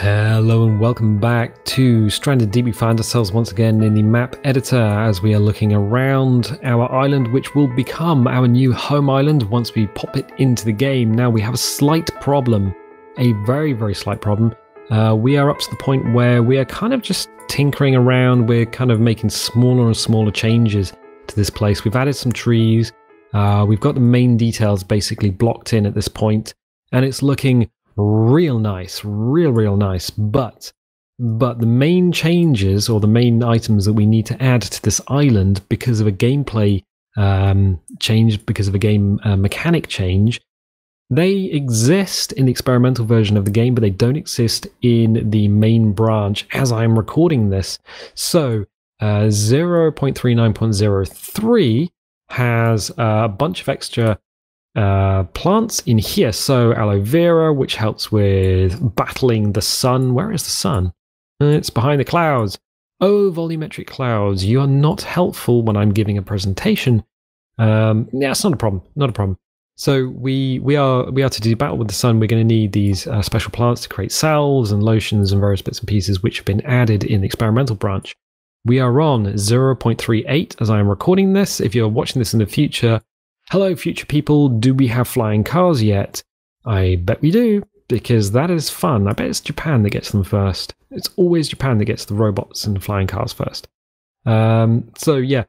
Hello and welcome back to Stranded Deep. We find ourselves once again in the map editor as we are looking around our island, which will become our new home island once we pop it into the game. Now we have a slight problem, a very, very slight problem. We are up to the point where we are kind of just tinkering around. We're kind of making smaller and smaller changes to this place. We've added some trees. We've got the main details basically blocked in at this point, and it's looking real nice, real nice, but the main changes or the main items that we need to add to this island because of a gameplay change, because of a game mechanic change, they exist in the experimental version of the game, but they don't exist in the main branch as I'm recording this. So 0.39.03 has a bunch of extra plants in here. So aloe vera, which helps with battling the sun. Where is the sun? It's behind the clouds. Oh, volumetric clouds, you are not helpful when I'm giving a presentation. Yeah, it's not a problem, not a problem. So we are to do battle with the sun. We're going to need these special plants to create salves and lotions and various bits and pieces which have been added in the experimental branch. We are on 0.38 as I am recording this. If you're watching this in the future, hello, future people, do we have flying cars yet? I bet we do, because that is fun. I bet it's Japan that gets them first. It's always Japan that gets the robots and the flying cars first. So yeah,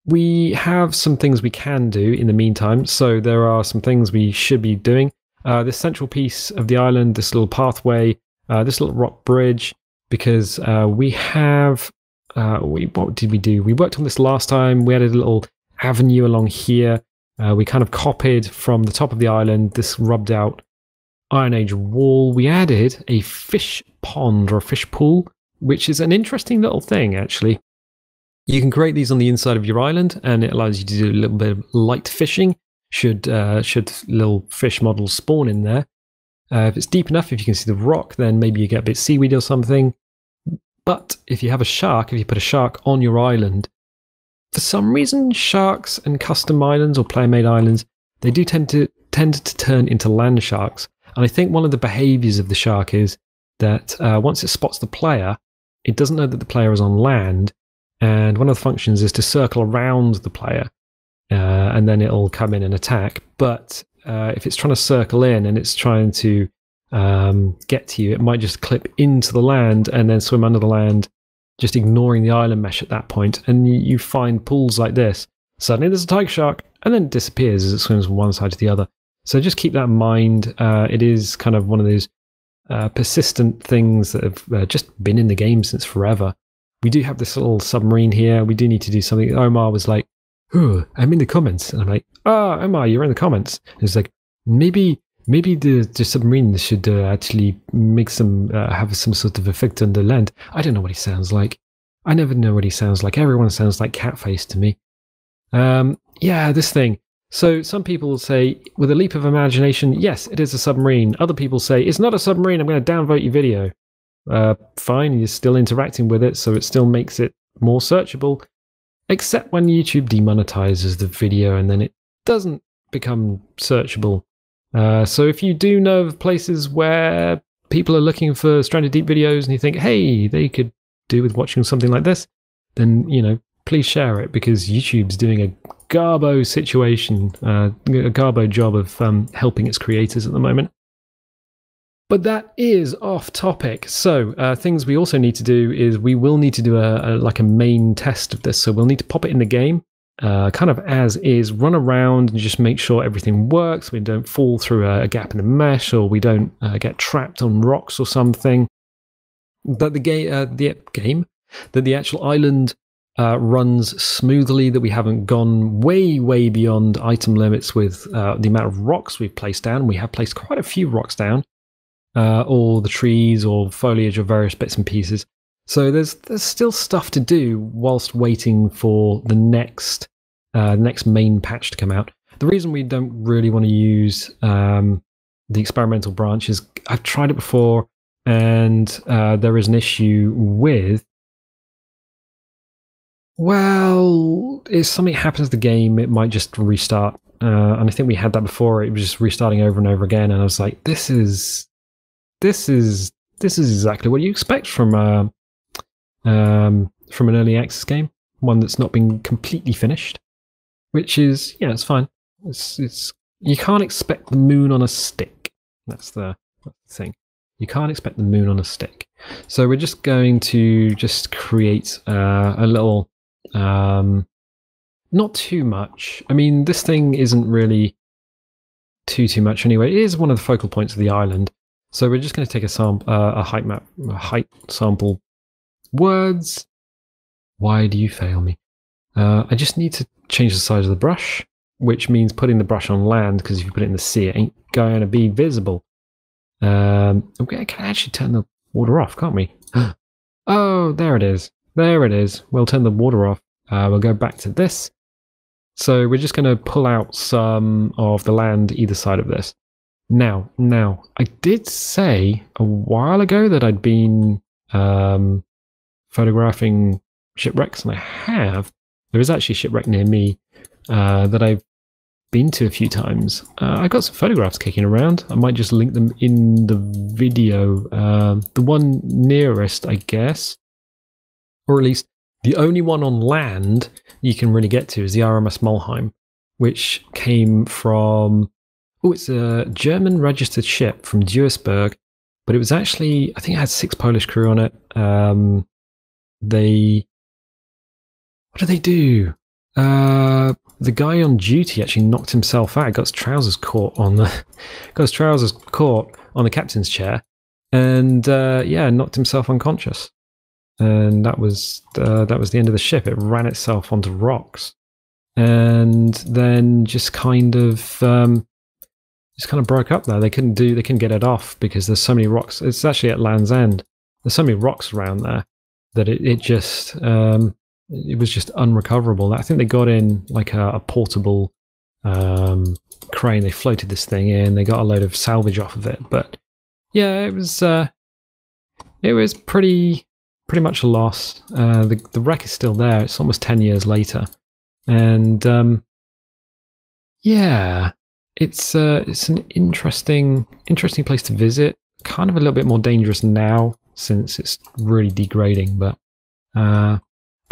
we have some things we can do in the meantime. So there are some things we should be doing. This central piece of the island, this little pathway, this little rock bridge, because we have... what did we do? We worked on this last time. We added a little avenue along here. We kind of copied from the top of the island this rubbed out Iron Age wall. We added a fish pond or a fish pool, which is an interesting little thing actually. You can create these on the inside of your island, and it allows you to do a little bit of light fishing should little fish models spawn in there. If it's deep enough, if you can see the rock, then maybe you get a bit of seaweed or something. But if you have a shark, if you put a shark on your island, for some reason, sharks and custom islands or player-made islands, they do tend to turn into land sharks. And I think one of the behaviors of the shark is that once it spots the player, it doesn't know that the player is on land. And one of the functions is to circle around the player, and then it'll come in and attack. But if it's trying to circle in and it's trying to get to you, it might just clip into the land and then swim under the land, just ignoring the island mesh at that point. And you find pools like this. Suddenly there's a tiger shark, and then it disappears as it swims from one side to the other. So just keep that in mind. It is kind of one of those persistent things that have just been in the game since forever. We do have this little submarine here. We do need to do something. Omar was like, "Oh, I'm in the comments." And I'm like, "Oh, Omar, you're in the comments." And it's like, maybe the submarine should actually make some have some sort of effect on the land. I don't know what he sounds like. I never know what he sounds like. Everyone sounds like Catface to me. Yeah, this thing. So some people will say, with a leap of imagination, yes, it is a submarine. Other people say, it's not a submarine. I'm going to downvote your video. Fine, you're still interacting with it, so it still makes it more searchable. Except when YouTube demonetizes the video, and then it doesn't become searchable. So if you do know of places where people are looking for Stranded Deep videos and you think, hey, they could do with watching something like this, then, you know, please share it, because YouTube's doing a garbo situation, a garbo job of helping its creators at the moment. But that is off topic. So things we also need to do is we will need to do like a main test of this. So we'll need to pop it in the game. Kind of as is, run around and just make sure everything works. We don't fall through a gap in the mesh, or we don't get trapped on rocks or something. That the actual island runs smoothly. That we haven't gone way beyond item limits with the amount of rocks we've placed down. We have placed quite a few rocks down, or the trees or foliage or various bits and pieces. So there's still stuff to do whilst waiting for the next main patch to come out. The reason we don't really want to use the experimental branch is I've tried it before, and there is an issue with, well, if something happens to the game, it might just restart. And I think we had that before. It was just restarting over and over again, and I was like, this is this is exactly what you expect from an early access game, one that's not been completely finished. Which is, yeah, it's fine. It's you can't expect the moon on a stick. That's the thing. You can't expect the moon on a stick. So we're just going to just create a little, not too much. I mean, this thing isn't really too much anyway. It is one of the focal points of the island. So we're just going to take a height map, a height sample. Words. Why do you fail me? I just need to change the size of the brush, which means putting the brush on land, because if you put it in the sea, it ain't going to be visible. We can actually turn the water off, can't we? Oh, there it is. There it is. We'll turn the water off. We'll go back to this. So we're just going to pull out some of the land either side of this. Now, I did say a while ago that I'd been photographing shipwrecks, and I have. There is actually a shipwreck near me that I've been to a few times. I got some photographs kicking around. I might just link them in the video. The one nearest, I guess, or at least the only one on land you can really get to is the RMS Mulheim, which came from, it's a German registered ship from Duisburg, but it was actually, I think it had 6 Polish crew on it. What did they do? The guy on duty actually knocked himself out. Got his trousers caught on the captain's chair, and knocked himself unconscious. And that was the end of the ship. It ran itself onto rocks, and then just kind of broke up there. They couldn't get it off because there's so many rocks. It's actually at Land's End. There's so many rocks around there that it was just unrecoverable. I think they got in like a portable crane. They floated this thing in. They got a load of salvage off of it. But yeah, it was pretty much a loss. The wreck is still there. It's almost 10 years later, and it's an interesting place to visit. Kind of a little bit more dangerous now since it's really degrading, but.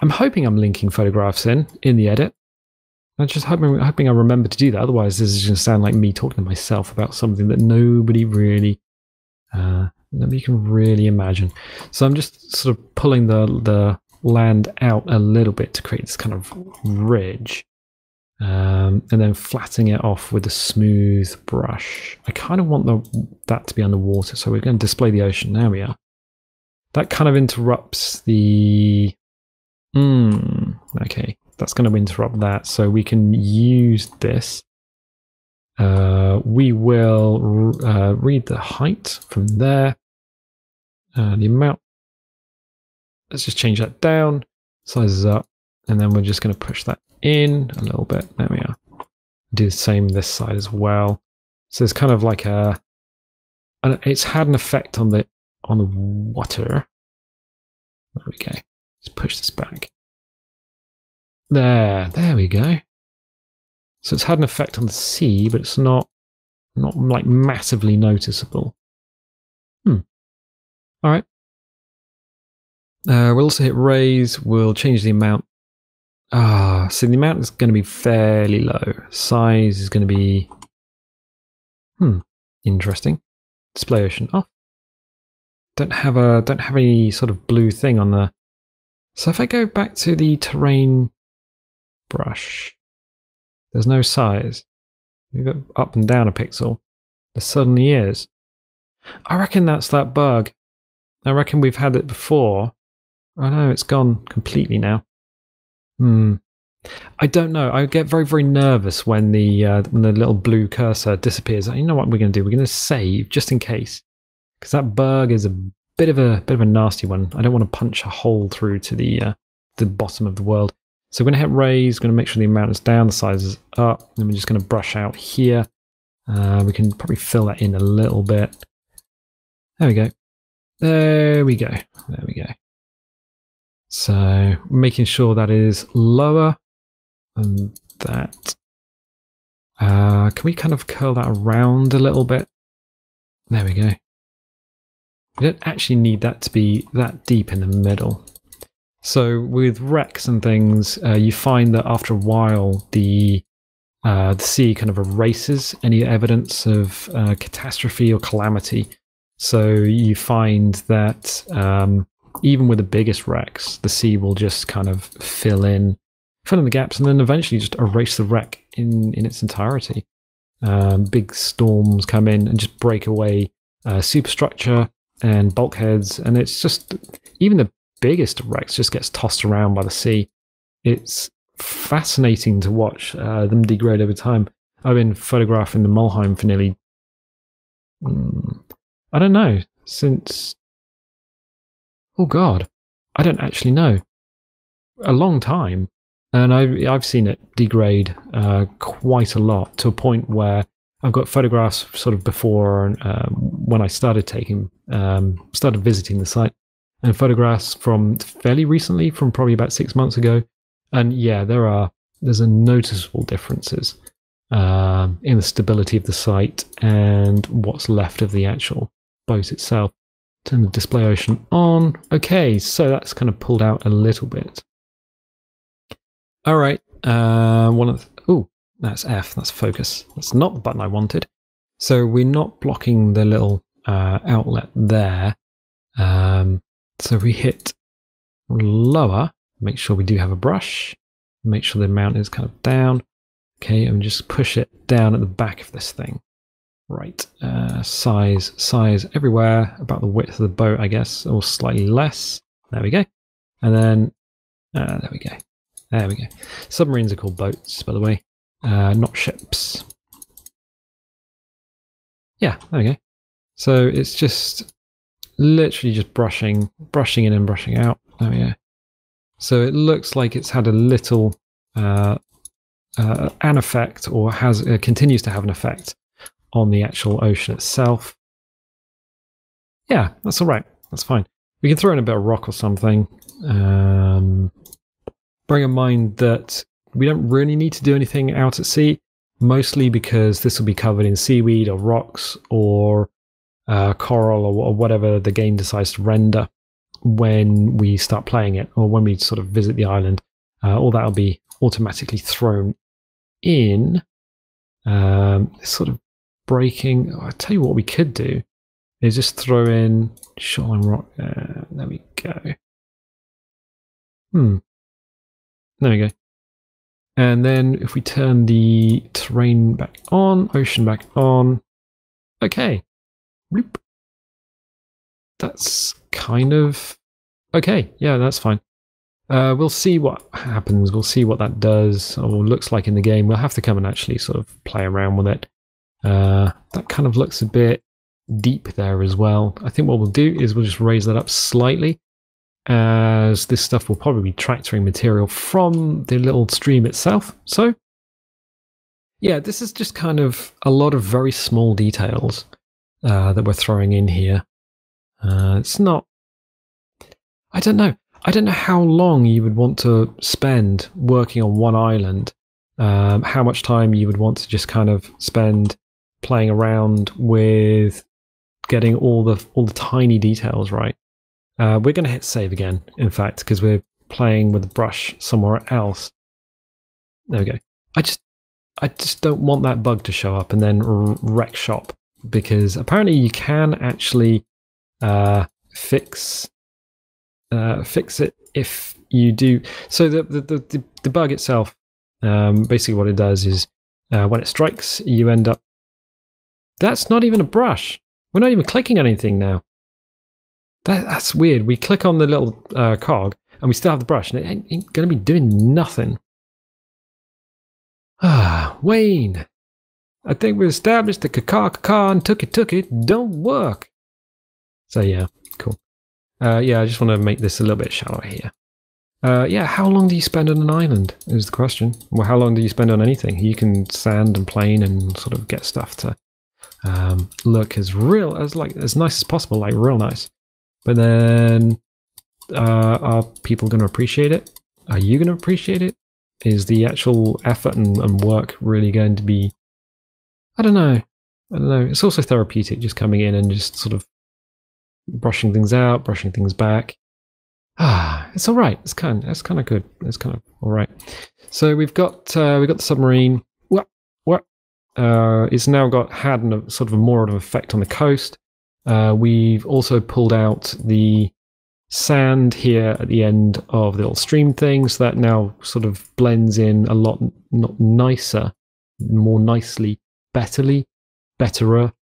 I'm hoping I'm linking photographs in the edit. I'm just hoping I remember to do that. Otherwise, this is going to sound like me talking to myself about something that nobody can really imagine. So I'm just sort of pulling the land out a little bit to create this kind of ridge, and then flattening it off with a smooth brush. I kind of want that to be underwater, so we're going to display the ocean. There we are. That kind of interrupts the... okay, that's going to interrupt that, so we can use this. We will read the height from there. The amount. Let's just change that down. Sizes up. And then we're just going to push that in a little bit. There we are. Do the same this side as well. So it's kind of like it's had an effect on the water. There we go. Let's push this back. There we go. So it's had an effect on the sea, but it's not like massively noticeable. All right. We'll also hit raise. We'll change the amount. So the amount is going to be fairly low. Size is going to be interesting. Display ocean off. Don't have any sort of blue thing on the. So if I go back to the terrain brush, there's no size. You go up and down a pixel. There suddenly is. I reckon that's that bug. I reckon we've had it before. Oh no, it's gone completely now. I don't know. I get very, very nervous when the little blue cursor disappears. You know what we're going to do? We're going to save just in case, because that bug is a bit of a nasty one. I don't want to punch a hole through to the bottom of the world. So we're going to hit raise. We're going to make sure the amount is down, the size is up. And we're just going to brush out here. We can probably fill that in a little bit. There we go. There we go. There we go. So making sure that is lower than that. Can we kind of curl that around a little bit? There we go. We don't actually need that to be that deep in the middle. So with wrecks and things, you find that after a while, the sea kind of erases any evidence of catastrophe or calamity. So you find that even with the biggest wrecks, the sea will just kind of fill in the gaps, and then eventually just erase the wreck in its entirety. Big storms come in and just break away superstructure and bulkheads, and it's just, even the biggest wrecks just gets tossed around by the sea. It's fascinating to watch them degrade over time. I've been photographing the Mulheim for nearly, I don't know, since, oh god, I don't actually know, a long time. And I've seen it degrade quite a lot, to a point where I've got photographs sort of before when I started visiting the site, and photographs from fairly recently, from probably about 6 months ago. And yeah, there's a noticeable differences in the stability of the site and what's left of the actual boat itself. Turn the display ocean on. Okay, so that's kind of pulled out a little bit. All right, that's F, that's focus. That's not the button I wanted. So we're not blocking the little outlet there. So we hit lower, make sure we do have a brush, make sure the mount is kind of down. Okay, and just push it down at the back of this thing. Right, size everywhere, about the width of the boat, I guess, or slightly less. There we go. And then, there we go. There we go. Submarines are called boats, by the way, not ships. Yeah, there we go. So it's just literally just brushing in and brushing out. There we go. So it looks like it's had a little an effect, or continues to have an effect on the actual ocean itself. Yeah, that's all right. That's fine. We can throw in a bit of rock or something. Bearing in mind that we don't really need to do anything out at sea, mostly because this will be covered in seaweed or rocks or coral or whatever the game decides to render when we start playing it, or when we sort of visit the island. All that will be automatically thrown in. Sort of breaking. I'll tell you what we could do is just throw in shoreline rock. There we go. There we go. And then if we turn the terrain back on, ocean back on. Okay. Bloop. That's kind of okay. Yeah, that's fine. We'll see what happens. We'll see what that does or looks like in the game. We'll have to come and actually sort of play around with it. That kind of looks a bit deep there as well. I think what we'll do is we'll just raise that up slightly, as this stuff will probably be tractoring material from the little stream itself. So yeah, this is just kind of a lot of very small details that we're throwing in here. It's not, I don't know how long you would want to spend working on one island, how much time you would want to just kind of spend playing around with getting all the tiny details right. We're going to hit save again, in fact, because we're playing with the brush somewhere else. There we go. I just don't want that bug to show up and then wreck shop, because apparently you can actually fix it if you do. So the bug itself, basically what it does is when it strikes, you end up. That's not even a brush. We're not even clicking on anything now. That's weird. We click on the little cog and we still have the brush, and it ain't going to be doing nothing. Ah, Wayne. I think we established the caca and took it don't work. So yeah, cool. Yeah, I just want to make this a little bit shallower here. Yeah, how long do you spend on an island is the question. Well, how long do you spend on anything? You can sand and plane and sort of get stuff to look as nice as possible, like real nice. But then, are people going to appreciate it? Are you going to appreciate it? Is the actual effort and work really going to be? I don't know. It's also therapeutic, just coming in and just sort of brushing things out, brushing things back. It's all right. It's kind of good. It's kind of all right. So we've got the submarine. What? It's now had sort of a more of an effect on the coast. We've also pulled out the sand here at the end of the little stream thing, so that now sort of blends in a lot not nicer, more nicely, betterer.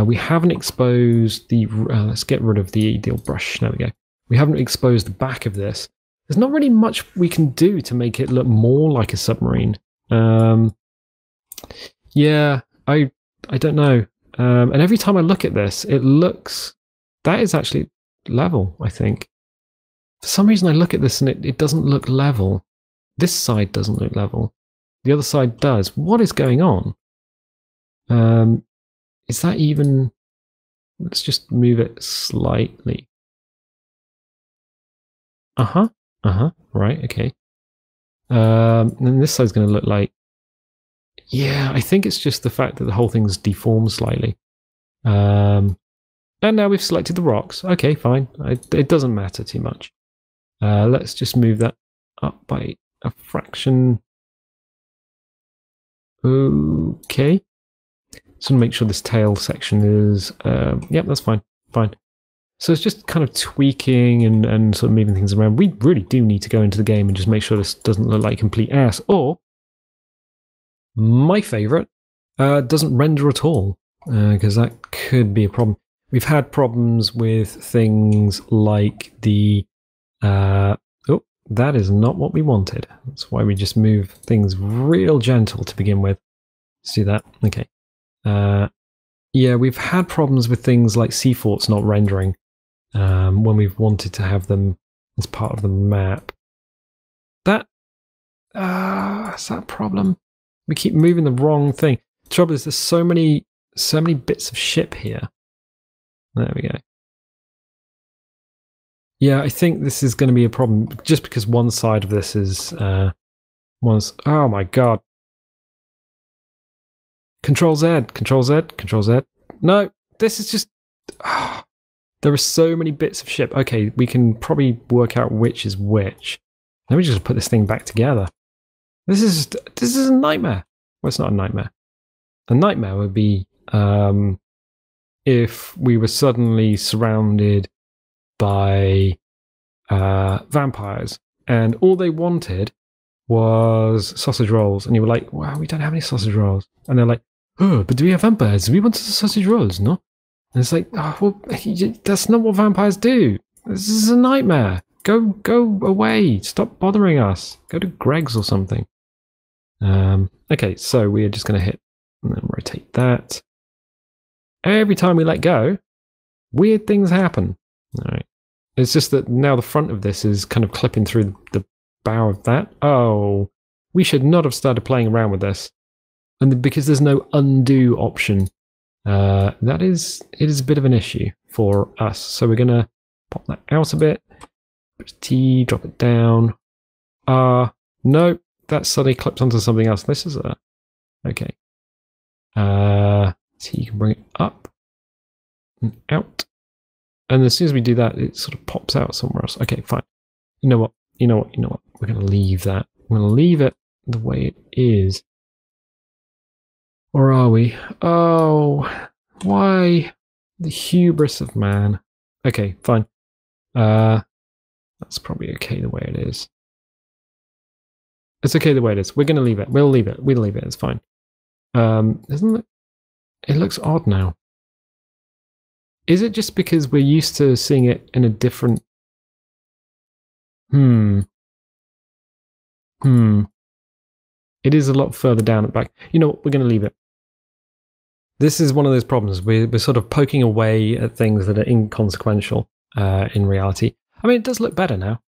We haven't exposed the. Let's get rid of the old brush. There we go. We haven't exposed the back of this. There's not really much we can do to make it look more like a submarine. Yeah, I don't know. And every time I look at this, that is actually level, I think. For some reason I look at this and it doesn't look level. This side doesn't look level. The other side does. What is going on? Is that even... Let's just move it slightly. Right, okay. And this side's going to look like... Yeah, I think it's just the fact that the whole thing's deformed slightly. And now we've selected the rocks. Okay, fine. It doesn't matter too much. Let's just move that up by a fraction. Okay. So make sure this tail section is... yep, that's fine. Fine. So it's just kind of tweaking and sort of moving things around. We really do need to go into the game and just make sure this doesn't look like complete ass. Or, my favourite, doesn't render at all. Because that could be a problem. We've had problems with things like the... oh, that is not what we wanted. That's why we just move things real gentle to begin with. See that? Okay. Yeah, we've had problems with things like sea forts not rendering when we've wanted to have them as part of the map. Is that a problem? We keep moving the wrong thing. The trouble is there's so many bits of ship here. There we go. Yeah, I think this is going to be a problem just because one side of this is oh my god. Control Z, Control Z, Control Z. No, this is just... there are so many bits of ship. Okay, we can probably work out which is which. Let me just put this thing back together. This is a nightmare. Well, it's not a nightmare. A nightmare would be if we were suddenly surrounded by vampires and all they wanted was sausage rolls. And you were like, wow, we don't have any sausage rolls. And they're like, oh, but do we have vampires? We want sausage rolls, no? And it's like, oh, well, that's not what vampires do. This is a nightmare. Go away. Stop bothering us. Go to Greg's or something. Okay, so we're just going to hit and then rotate that. Every time we let go, weird things happen. All right. It's just that now the front of this is kind of clipping through the bow of that. Oh, we should not have started playing around with this. And because there's no undo option, it is a bit of an issue for us. So we're going to pop that out a bit. T, drop it down. No, that suddenly clips onto something else. This is okay. So you can bring it up and out. And as soon as we do that, it sort of pops out somewhere else. Okay, fine. You know what? We're going to leave that. We're going to leave it the way it is. Or are we? Oh, why? The hubris of man. Okay, fine. That's probably okay the way it is. It's okay the way it is. We're going to leave it. We'll leave it. We'll leave it. It's fine. Isn't it? It looks odd now. Is it just because we're used to seeing it in a different... It is a lot further down at the back. You know what? We're going to leave it. This is one of those problems. We're sort of poking away at things that are inconsequential in reality. I mean, it does look better now.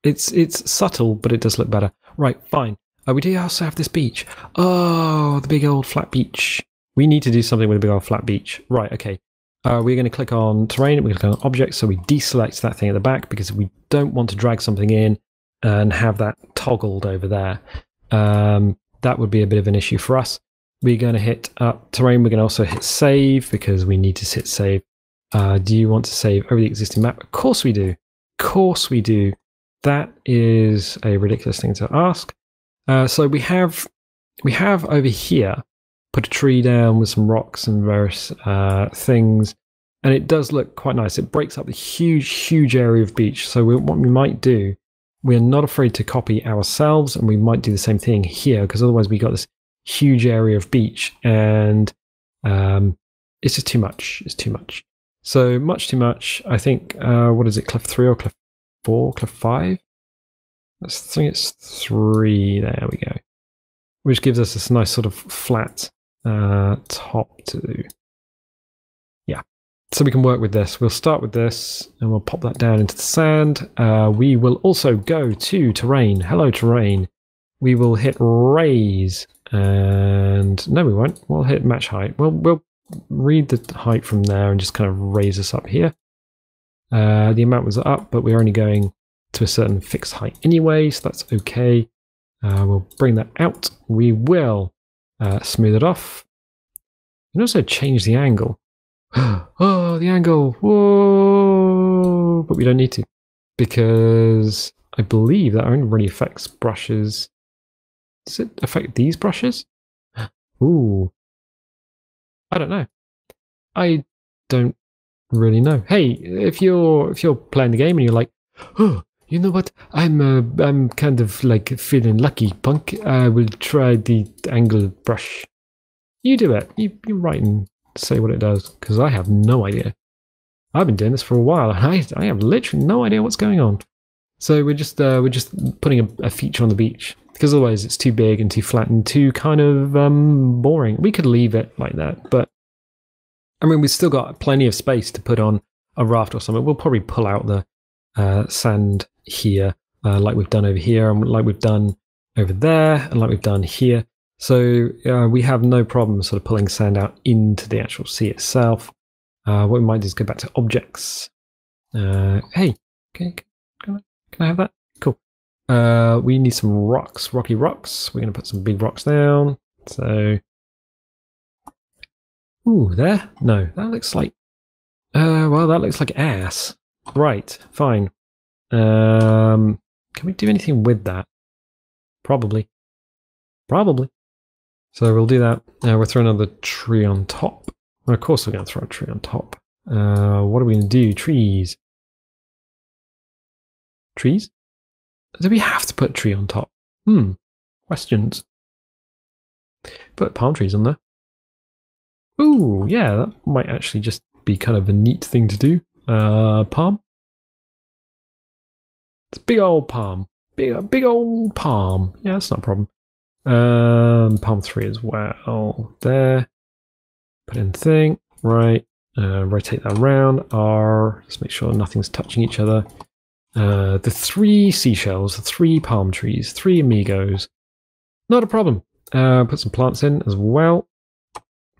It's subtle, but it does look better. Right, fine. We do also have this beach. Oh, the big old flat beach. We need to do something with a big old flat beach. Right, okay. We're going to click on terrain. We're going to click on objects. So we deselect that thing at the back because we don't want to drag something in and have that toggled over there. That would be a bit of an issue for us. We're going to hit terrain. We're going to also hit save because we need to hit save. Do you want to save over the existing map? Of course we do. Of course we do. That is a ridiculous thing to ask. So we have over here put a tree down with some rocks and various things, and it does look quite nice. It breaks up the huge area of beach. So what we might do, we're not afraid to copy ourselves, and we might do the same thing here, because otherwise we got this huge area of beach, and it's just too much. It's too much. So much too much. I think, what is it, cliff 3 or cliff 4, cliff 5? I think it's 3. There we go. Which gives us this nice sort of flat top to do. Yeah. So we can work with this. We'll start with this, and we'll pop that down into the sand. We will also go to terrain. Hello, terrain. We will hit raise, and no, we won't. We'll hit match height. We'll read the height from there and just kind of raise us up here. The amount was up, but we're only going to a certain fixed height anyway, so that's okay. We'll bring that out. We will smooth it off. You can also change the angle. Oh, the angle! Whoa! But we don't need to, because I believe that only really affects brushes. Does it affect these brushes? Ooh. I don't know. I don't really know. Hey, if you're playing the game and you're like, oh, you know what? I'm kind of like feeling lucky, punk. I will try the angle brush. You do it. You write and say what it does, because I have no idea. I've been doing this for a while, and I have literally no idea what's going on. So we're just putting a feature on the beach, because otherwise it's too big and too flat and too kind of boring. We could leave it like that, but I mean, we've still got plenty of space to put on a raft or something. We'll probably pull out the sand here, like we've done over here, and like we've done over there, and like we've done here. So we have no problem sort of pulling sand out into the actual sea itself. What we might do is go back to objects. Hey, okay, can I have that? Cool. We need some rocks, rocky rocks. We're going to put some big rocks down. So, ooh, there? No, that looks like, well, that looks like ass. Right, fine. Can we do anything with that? Probably. So we'll do that. We'll throw another tree on top. Well, of course we're going to throw a tree on top. What are we going to do? Trees. Trees? Do we have to put a tree on top? Questions. Put palm trees on there. Ooh, yeah, that might actually just be kind of a neat thing to do. Palm. It's a big old palm. Big old palm. Yeah, that's not a problem. Palm 3 as well. There. Put in thing. Right. Rotate that around. R. Just make sure nothing's touching each other. The 3 seashells, the 3 palm trees, 3 amigos. Not a problem. Put some plants in as well,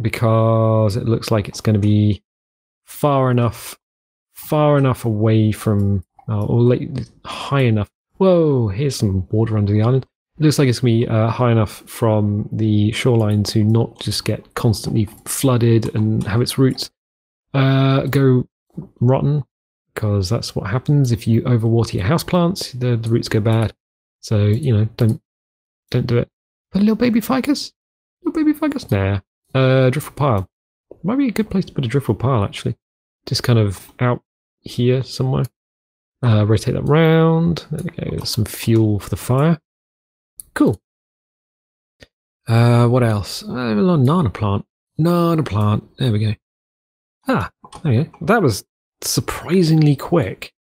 because it looks like it's going to be far enough away from, or high enough. Whoa, here's some water under the island. It looks like it's going to be high enough from the shoreline to not just get constantly flooded and have its roots go rotten, because that's what happens if you overwater your houseplants. The roots go bad. So, you know, don't do it. Put a little baby ficus? Nah. Driftwood pile. Might be a good place to put a driftwood pile, actually. Just kind of out here somewhere. Rotate that round. There we go. Some fuel for the fire. Cool. What else? A nana plant. There we go. Ah, there we go. That was surprisingly quick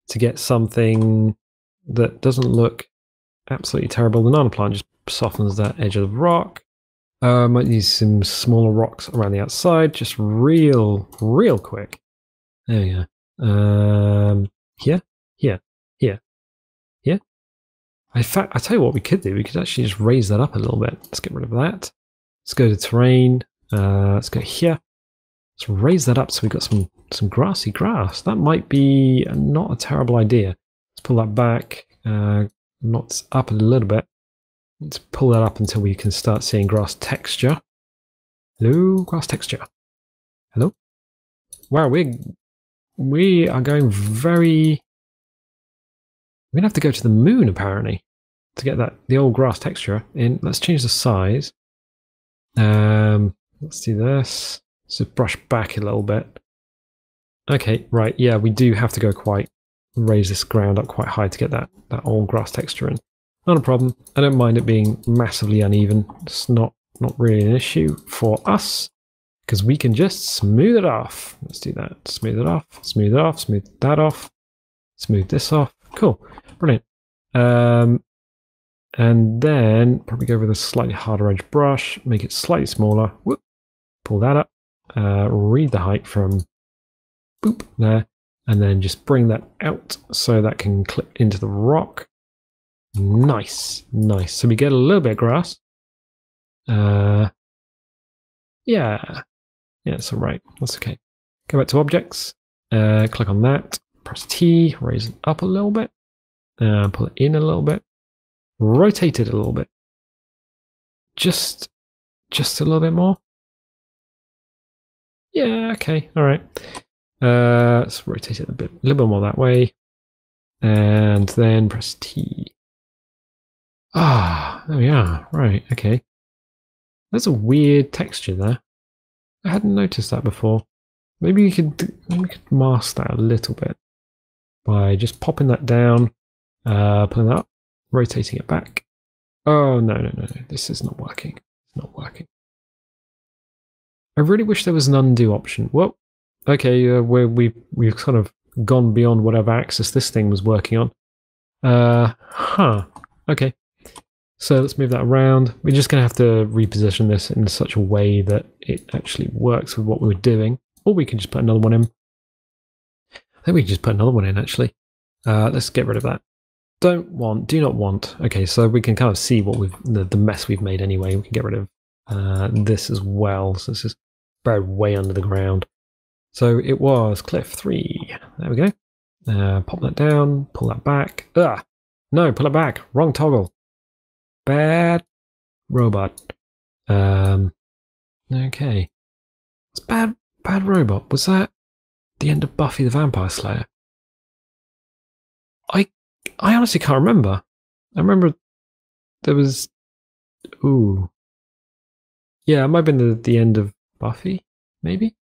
to get something that doesn't look absolutely terrible. The nana plant just softens that edge of the rock. Might use some smaller rocks around the outside, just real quick. There we go. Here. In fact, I tell you what we could do. We could actually just raise that up a little bit. Let's get rid of that. Let's go to terrain. Let's go here. Let's raise that up so we've got some grassy grass. That might be not a terrible idea. Let's pull that back. Not up a little bit. Let's pull that up until we can start seeing grass texture. Hello, grass texture. Hello? Wow, we are going very... We're going to have to go to the moon, apparently, to get the old grass texture in. Let's change the size. Let's do this. Let's just brush back a little bit. Okay, right, yeah, we do have to go raise this ground up quite high to get that old grass texture in. Not a problem. I don't mind it being massively uneven. It's not really an issue for us, because we can just smooth it off. Let's do that. Smooth it off, smooth it off, smooth that off, smooth this off. Cool, brilliant. And then probably go with a slightly harder edge brush, make it slightly smaller. Whoop, pull that up. Read the height from boop there, and then just bring that out so that can clip into the rock. Nice, nice. So we get a little bit of grass. Yeah, it's all right. That's okay. Go back to objects. Click on that. Press T. Raise it up a little bit. Pull it in a little bit. Rotate it a little bit. Just a little bit more. Yeah. Okay. All right. Let's rotate it a little bit more that way, and then press T. Ah, there we are. Right. Okay. There's a weird texture there. I hadn't noticed that before. Maybe we could mask that a little bit by just popping that down, pulling that up, rotating it back. Oh no! This is not working. It's not working. I really wish there was an undo option. Well, okay, we've kind of gone beyond whatever axis this thing was working on. Okay. So let's move that around. We're just going to have to reposition this in such a way that it actually works with what we were doing. Or we can just put another one in. I think we can just put another one in, actually. Let's get rid of that. Do not want. Okay, so we can kind of see what the mess we've made anyway. We can get rid of this as well. So this is buried way under the ground. So it was cliff 3. There we go. Pop that down, pull that back. No, pull it back. Wrong toggle. Bad robot. Okay. It's bad robot. Was that the end of Buffy the Vampire Slayer? I honestly can't remember. I remember there was... Ooh. Yeah, it might have been the end of Buffy, maybe?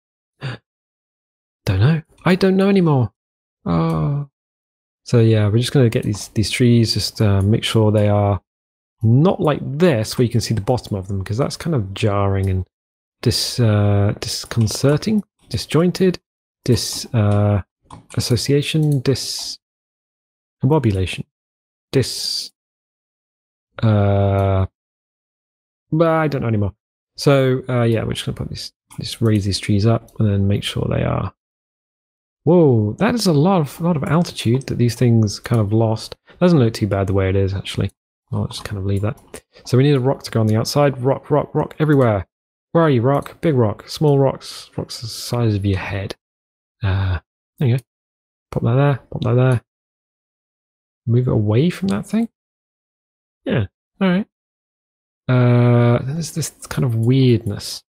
Don't know. I don't know anymore. Oh. So yeah, we're just going to get these trees, just make sure they are not like this, where you can see the bottom of them, because that's kind of jarring and disconcerting, disjointed, association, discombobulation, but I don't know anymore. So yeah, we're just going to put just raise these trees up and then make sure they are. Whoa, that is a lot of altitude that these things kind of lost. Doesn't look too bad the way it is, actually. I'll just kind of leave that. So we need a rock to go on the outside. Rock everywhere. Where are you, rock? Big rock, small rocks, rocks the size of your head. There you go. Pop that there. Move it away from that thing. Yeah, all right. There's this kind of weirdness.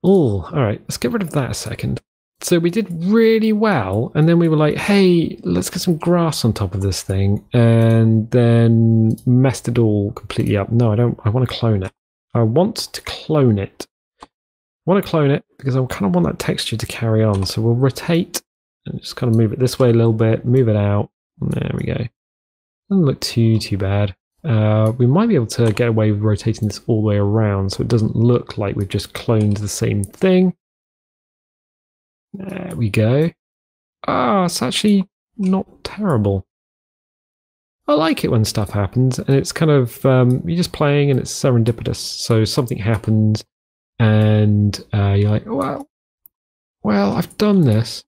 Oh, all right. Let's get rid of that a second. So we did really well, and then we were like, hey, let's get some grass on top of this thing, and then messed it all completely up. No, I don't. I want to clone it. I want to clone it. I want to clone it because I kind of want that texture to carry on. So we'll rotate and just kind of move it this way a little bit, move it out. There we go. Doesn't look too bad. We might be able to get away with rotating this all the way around so it doesn't look like we've just cloned the same thing. There we go. It's actually not terrible. I like it when stuff happens and it's kind of, you're just playing and it's serendipitous. So something happens and you're like, well, I've done this.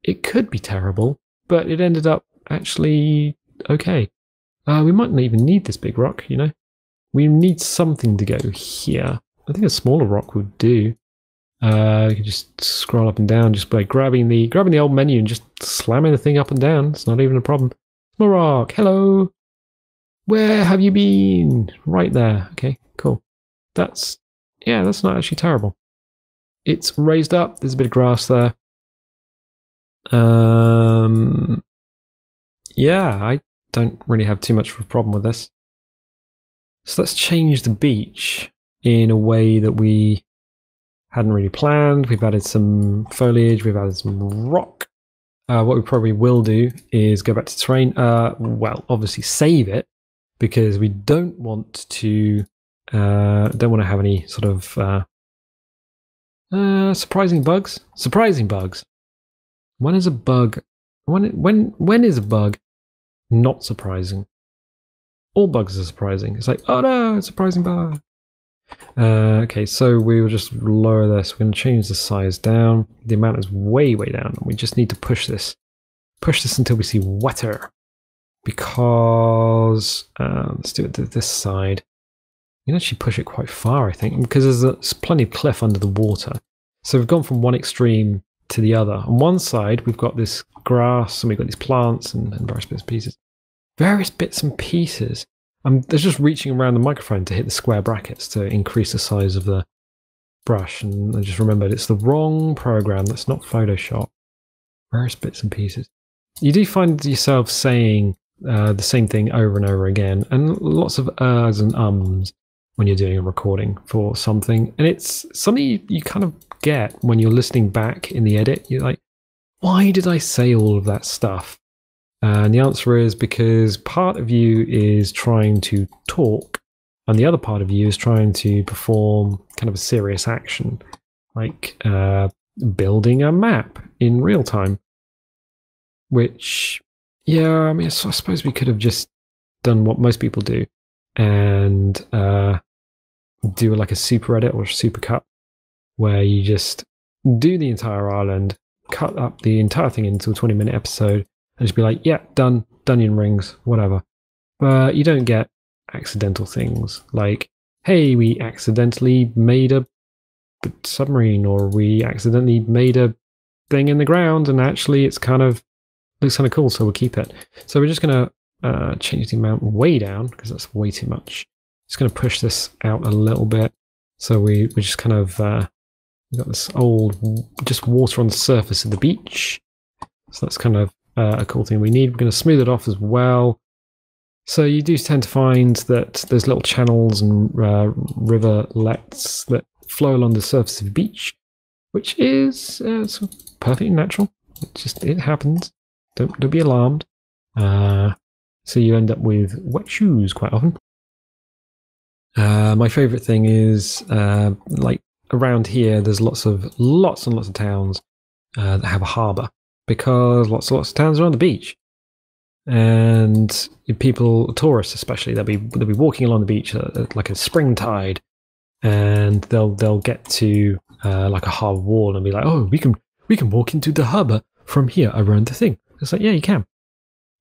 It could be terrible, but it ended up actually okay. We might not even need this big rock, you know. We need something to go here. I think a smaller rock would do. You can just scroll up and down just by grabbing the old menu and just slamming the thing up and down. It's not even a problem. Small rock, hello. Where have you been? Right there. Okay, cool. That's not actually terrible. it's raised up. There's a bit of grass there. Yeah, I don't really have too much of a problem with this. So let's change the beach in a way that we hadn't really planned. We've added some foliage, we've added some rock. What we probably will do is go back to terrain. Well, obviously save it, because we don't want to have any sort of surprising bugs. Surprising bugs. When is a bug? When is a bug not surprising? All bugs are surprising. It's like, oh no, it's a surprising bug. Okay, so we will just lower this. We're going to change the size down. The amount is way, way down. We just need to push this. Push this until we see water. Because, let's do it to this side. You can actually push it quite far, I think, because there's plenty of cliff under the water. So we've gone from one extreme to the other. On one side, we've got this grass, and we've got these plants and various bits and pieces. Various bits and pieces. They're just reaching around the microphone to hit the square brackets to increase the size of the brush. And I just remembered it's the wrong program. That's not Photoshop. Various bits and pieces. You do find yourself saying the same thing over and over again, and lots of ers and ums when you're doing a recording for something. And it's something you kind of get when you're listening back in the edit. You're like, why did I say all of that stuff? And the answer is because part of you is trying to talk, and the other part of you is trying to perform kind of a serious action, like building a map in real time. Which, yeah, I mean, I suppose we could have just done what most people do and do like a super edit or a super cut, where you just do the entire island, cut up the entire thing into a 20-minute episode, and just be like, yeah, done, onion rings, whatever. But you don't get accidental things like, hey, we accidentally made a submarine, or we accidentally made a thing in the ground, and actually it's looks kind of cool, so we'll keep it. So we're just going to change the amount way down, because that's way too much. Just going to push this out a little bit. So we just kind of, we've got this old, just water on the surface of the beach. So that's kind of a cool thing we need. We're going to smooth it off as well. So you do tend to find that there's little channels and riverlets that flow along the surface of the beach, which is it's perfectly natural. It happens. Don't be alarmed. So you end up with wet shoes quite often. My favourite thing is like around here, there's lots and lots of towns that have a harbour, because lots of towns are on the beach, and people, tourists especially, they'll be walking along the beach at like a spring tide, and they'll get to like a harbour wall and be like, oh, we can walk into the harbour from here around the thing. It's like, yeah, you can.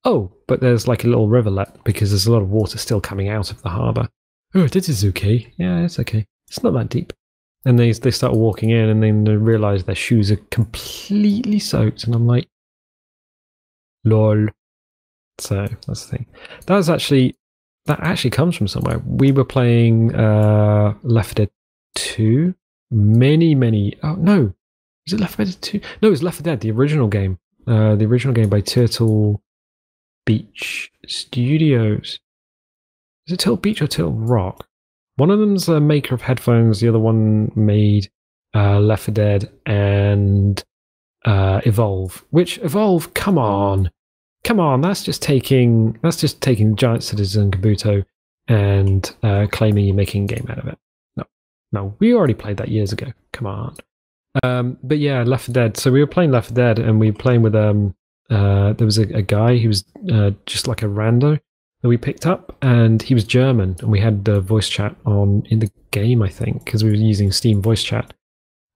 Oh, but there's like a little rivulet because there's a lot of water still coming out of the harbour. Oh, this is okay. Yeah, it's okay. It's not that deep. And they start walking in, and then they realise their shoes are completely soaked. And I'm like, lol. So that's the thing. That actually comes from somewhere. We were playing Left 4 Dead 2 many. Oh no, was it Left 4 Dead 2? No, it was Left 4 Dead, the original game. The original game by Turtle Beach Studios. Is it Turtle Beach or Turtle Rock? One of them's a maker of headphones. The other one made Left 4 Dead and Evolve. Which Evolve? Come on! That's just taking Giant Citizen Kabuto and claiming you're making a game out of it. No, we already played that years ago. Come on. But yeah, Left 4 Dead. So we were playing Left 4 Dead, and we were playing with there was a guy who was just like a rando that we picked up, and he was German, and we had the voice chat on in the game, I think, because we were using Steam voice chat,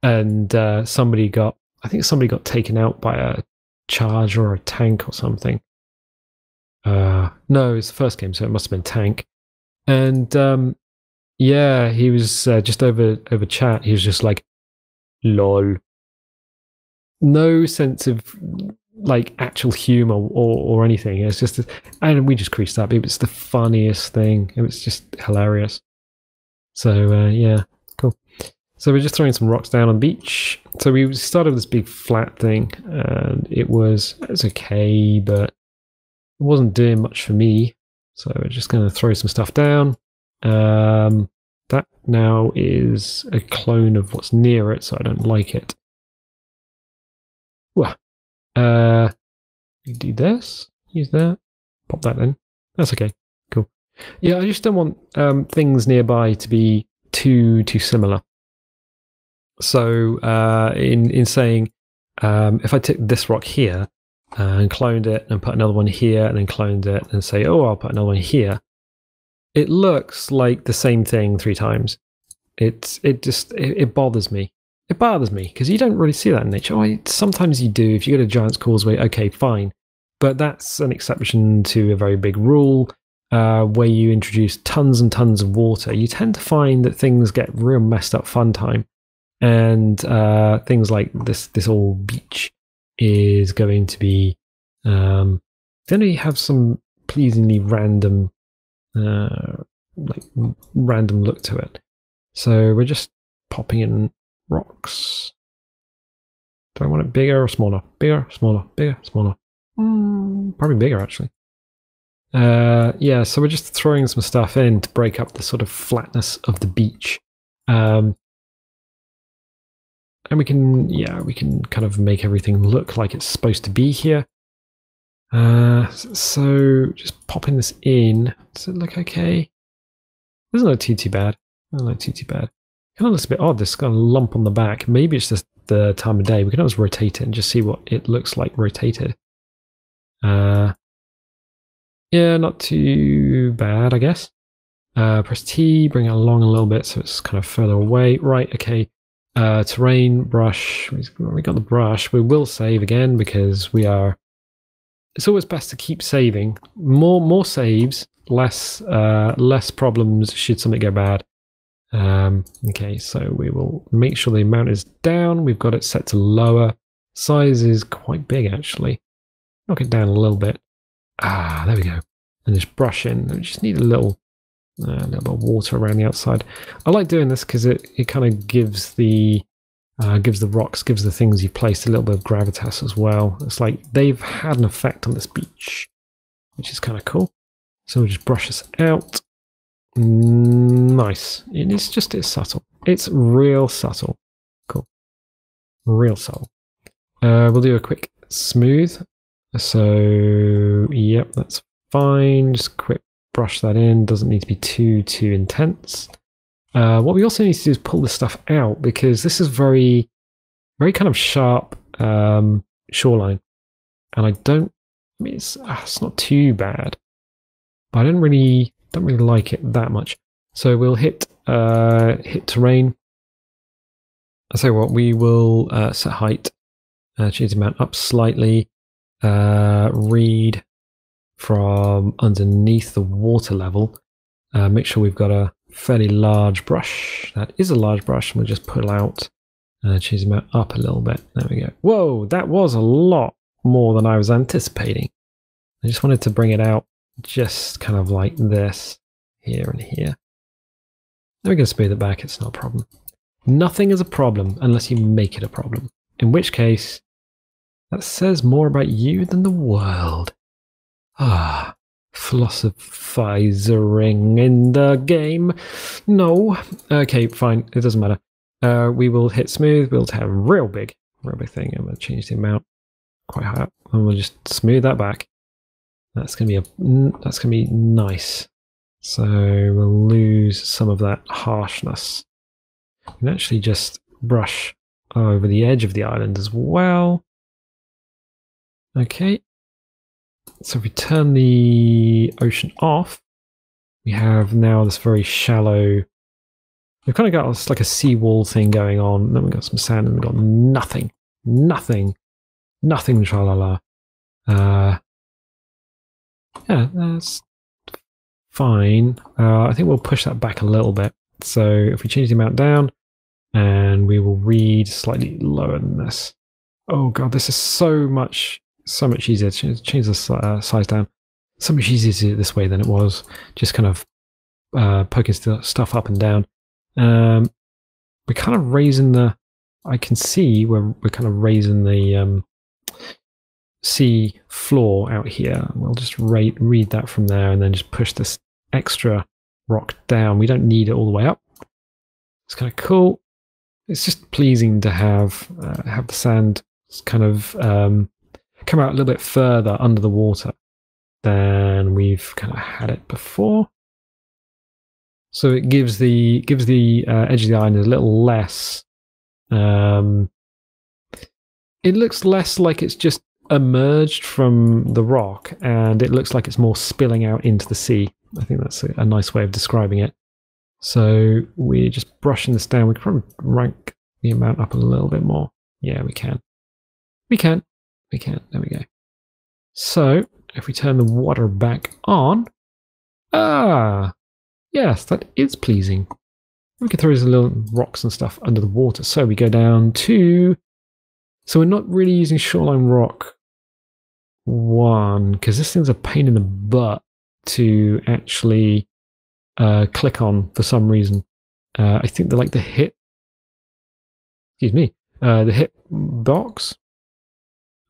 and somebody got taken out by a charge or a tank or something. No, it's the first game, so it must have been tank. And yeah, he was just over chat. He was just like, lol. No sense of like actual humor or anything. It's just, and we just creased up. It was the funniest thing. It was just hilarious. So yeah, cool. So we're just throwing some rocks down on the beach. So we started with this big flat thing, and it was okay, but it wasn't doing much for me. So we're just going to throw some stuff down. That now is a clone of what's near it, so I don't like it. Well, you do this, use that, pop that in. That's okay, cool. Yeah, I just don't want things nearby to be too similar. So in saying, if I took this rock here and cloned it and put another one here and then cloned it and say, oh, I'll put another one here, it looks like the same thing 3 times. It bothers me. It bothers me because you don't really see that in nature. Sometimes you do. If you go to Giant's Causeway, okay, fine. But that's an exception to a very big rule where you introduce tons and tons of water. You tend to find that things get real messed up fun time. And things like this old beach is going to be going to have some pleasingly random random look to it. So we're just popping in rocks. Do I want it bigger or smaller? Bigger, smaller, bigger, smaller. Probably bigger actually. Yeah, so we're just throwing some stuff in to break up the sort of flatness of the beach. And we can kind of make everything look like it's supposed to be here. So just popping this in. Does it look okay? Doesn't look too bad. Doesn't look too bad. Kind of looks a bit odd. This kind of lump on the back. Maybe it's just the time of day. We can always rotate it and just see what it looks like rotated. Yeah, not too bad, I guess. Press T, bring it along a little bit so it's kind of further away. Right, okay. Terrain, brush. We got the brush. We will save again because we are. It's always best to keep saving. More saves, less problems should something go bad. Okay, so we will make sure the amount is down. We've got it set to lower. Size is quite big actually. Knock it down a little bit. There we go. And just brush in. We just need a little bit of water around the outside. I like doing this because it kind of gives the rocks, gives the things you've placed a little bit of gravitas as well. It's like they've had an effect on this beach, which is kind of cool. So we'll just brush this out. Nice. It's subtle. It's real subtle. Cool. Real subtle. We'll do a quick smooth. So yep, that's fine. Just quick brush that in. Doesn't need to be too intense. What we also need to do is pull this stuff out because this is very kind of sharp shoreline, and I mean it's not too bad, but I don't really like it that much. So we'll hit terrain. I say what, we will set height, change the amount up slightly, read from underneath the water level. Make sure we've got a fairly large brush. That is a large brush, and we'll just pull out, change the amount up a little bit. There we go. Whoa, that was a lot more than I was anticipating. I just wanted to bring it out just kind of like this, here and here. Then we're going to smooth it back, it's not a problem. Nothing is a problem unless you make it a problem. In which case, that says more about you than the world. Philosophizing in the game. No. Okay, fine. It doesn't matter. We will hit smooth. We'll have a real big thing. I'm going to change the amount quite high up, and we'll just smooth that back. That's going to be nice. So we'll lose some of that harshness. We can actually just brush over the edge of the island as well. Okay. So if we turn the ocean off, we have now this very shallow. We've kind of got this like a seawall thing going on. Then we've got some sand, and we've got nothing, tra-la-la. Yeah, that's fine. I think we'll push that back a little bit. So if we change the amount down, and we will read slightly lower than this. Oh god, this is so much easier. Change the size down. So much easier to do it this way than it was just kind of poking stuff up and down. we're kind of raising the. I can see we're kind of raising the sea floor out here. We'll just read that from there, and then just push this extra rock down. We don't need it all the way up. It's kind of cool. It's just pleasing to have the sand kind of come out a little bit further under the water than we've kind of had it before. So it gives the edge of the island a little less. It looks less like it's just emerged from the rock, and it looks like it's more spilling out into the sea. I think that's a nice way of describing it. So we're just brushing this down. We can probably rank the amount up a little bit more. Yeah, we can. We can. There we go. So if we turn the water back on, yes, that is pleasing. We can throw these little rocks and stuff under the water. So we go down to. So we're not really using shoreline rock 1 because this thing's a pain in the butt to actually click on for some reason. I think they're like the hit box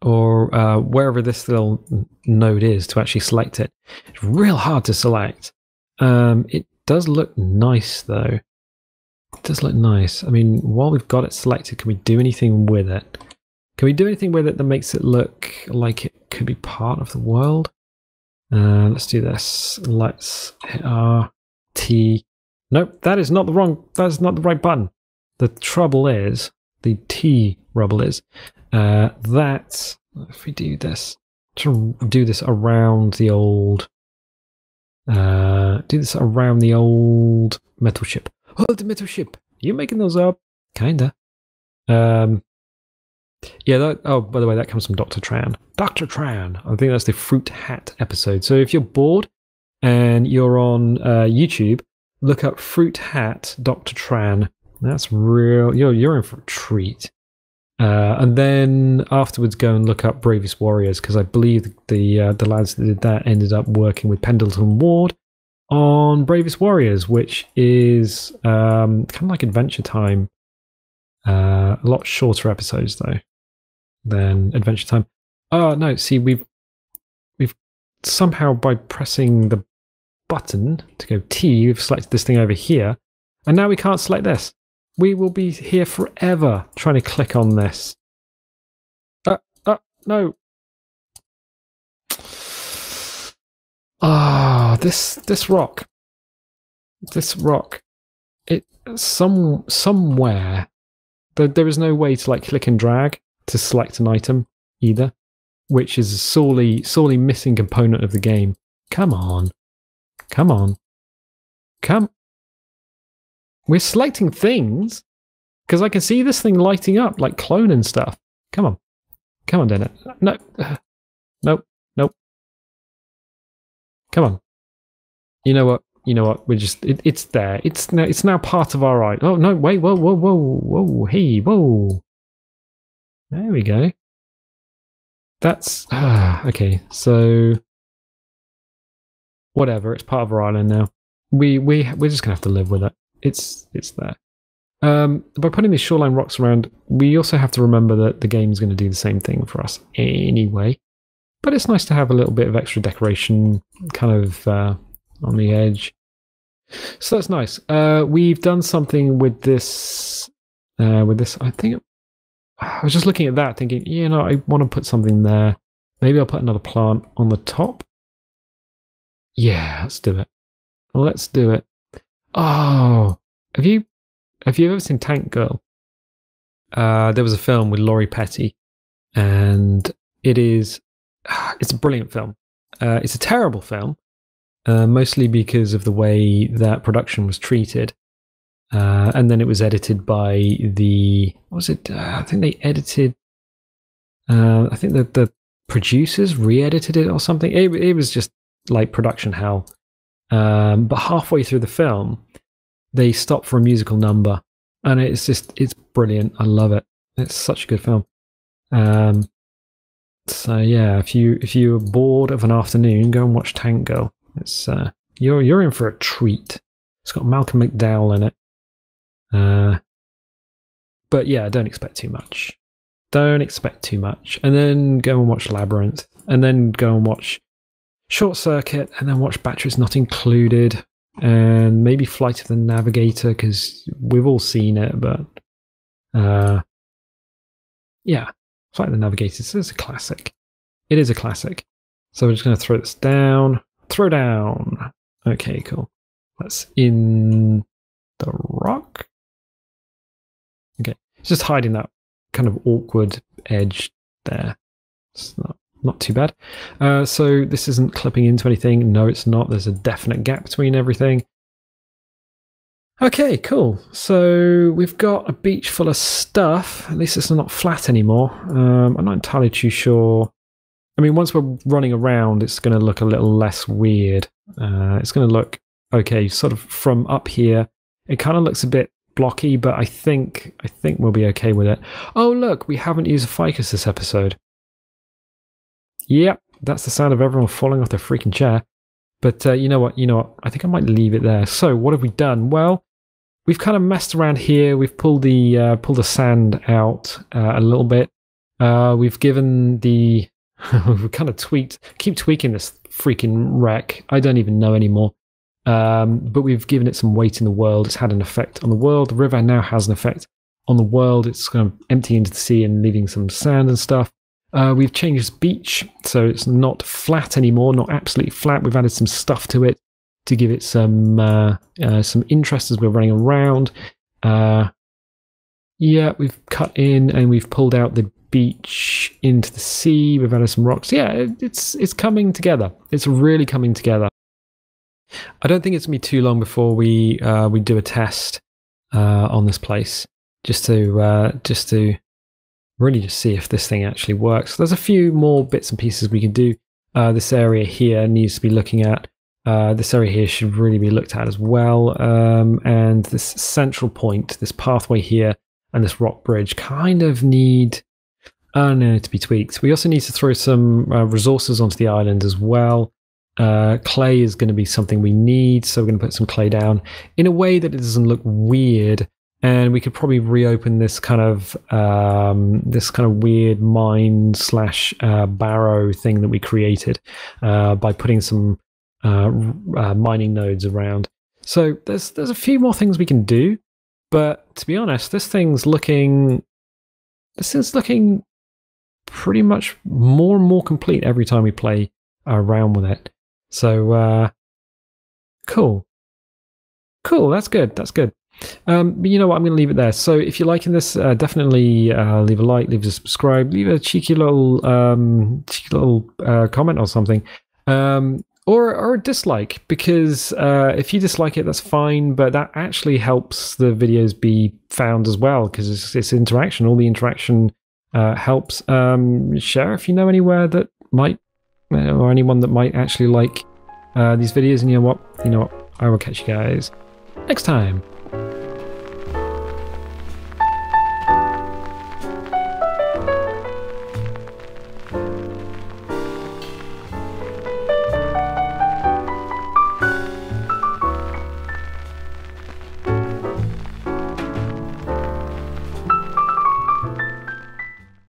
or wherever this little node is to actually select it. It's real hard to select. It does look nice though. It does look nice. I mean, while we've got it selected, can we do anything with it? Can we do anything with it that makes it look like it could be part of the world? Let's do this. Let's hit R, T. Nope, that's not the right button. The trouble is, the T rubble is, that, if we do this, to do this around the old, metal ship. Oh, the metal ship. Are you making those up? Kinda. Yeah, oh, by the way, that comes from Dr. Tran. Dr. Tran! I think that's the Fruit Hat episode. So if you're bored and you're on YouTube, look up Fruit Hat Dr. Tran. That's real. You're in for a treat. And then afterwards, go and look up Bravest Warriors, because I believe the lads that did that ended up working with Pendleton Ward on Bravest Warriors, which is kind of like Adventure Time. A lot shorter episodes though than Adventure Time. Oh no, see we've somehow, by pressing the button to go T, we've selected this thing over here, and now we can't select this. We will be here forever trying to click on this. No. This rock. It somewhere. There is no way to like click and drag to select an item either, which is a sorely missing component of the game. Come on. We're selecting things because I can see this thing lighting up like clone and stuff. Come on, Dennett. No, nope. Come on. You know what? We're just it's there. It's now part of our eye. Oh no! Wait! Whoa! Hey! Whoa! There we go. That's okay. So whatever. It's part of our island now. We're just gonna have to live with it. It's there. By putting these shoreline rocks around, we also have to remember that the game's going to do the same thing for us anyway. But it's nice to have a little bit of extra decoration, kind of on the edge. So that's nice. We've done something with this. I think I was just looking at that, thinking, I want to put something there. Maybe I'll put another plant on the top. Yeah, let's do it. Let's do it. Oh, have you ever seen Tank Girl? There was a film with Laurie Petty, and it's a brilliant film. It's a terrible film, mostly because of the way that production was treated. And then it was edited by I think they edited, I think that the producers re-edited it or something. It was just like production hell. But halfway through the film, they stopped for a musical number, and it's brilliant. I love it. It's such a good film. So yeah, if you're bored of an afternoon, go and watch Tank Girl. It's you're in for a treat. It's got Malcolm McDowell in it. But yeah, don't expect too much. Don't expect too much. And then go and watch Labyrinth. And then go and watch Short Circuit. And then watch Batteries Not Included. And maybe Flight of the Navigator, because we've all seen it. But yeah, Flight of the Navigator is a classic. It is a classic. So we're just going to throw this down. Throw down. Okay, cool. That's in the rock. Okay, it's just hiding that kind of awkward edge there. It's not too bad. So this isn't clipping into anything. No, it's not. There's a definite gap between everything. Okay, cool. So we've got a beach full of stuff. At least it's not flat anymore. I'm not entirely too sure. I mean, once we're running around, it's going to look a little less weird. It's going to look okay, sort of from up here. It kind of looks a bit blocky, but I think we'll be okay with it. Oh, look, we haven't used a ficus this episode. Yep, that's the sound of everyone falling off their freaking chair. But you know what? I think I might leave it there. So what have we done? Well, we've kind of messed around here. We've pulled the sand out a little bit. We've given the we've kind of keep tweaking this freaking wreck. I don't even know anymore. But we've given it some weight in the world. It's had an effect on the world. The river now has an effect on the world. It's kind of emptying into the sea and leaving some sand and stuff. We've changed its beach, so it's not flat anymore, not absolutely flat. We've added some stuff to it to give it some interest as we're running around. Yeah, we've cut in and we've pulled out the beach into the sea. We've added some rocks. Yeah, it's coming together. It's really coming together. I don't think it's going to be too long before we do a test on this place, just to really just see if this thing actually works. There's a few more bits and pieces we can do. This area here needs to be looking at. This area here should really be looked at as well. And this central point, this pathway here, and this rock bridge kind of need to be tweaked. We also need to throw some resources onto the island as well. Clay is going to be something we need, so we're going to put some clay down in a way that it doesn't look weird. And we could probably reopen this kind of weird mine / barrow thing that we created by putting some mining nodes around. So there's a few more things we can do, but to be honest, this thing's looking pretty much more and more complete every time we play around with it. So cool. That's good. But you know what? I'm going to leave it there. So if you're liking this, definitely leave a like, leave a subscribe, leave a cheeky little comment or something, or a dislike. Because if you dislike it, that's fine. But that actually helps the videos be found as well, because it's interaction. All the interaction helps. Share if you know anywhere that might, or anyone that might actually like these videos. And you know what? I will catch you guys next time.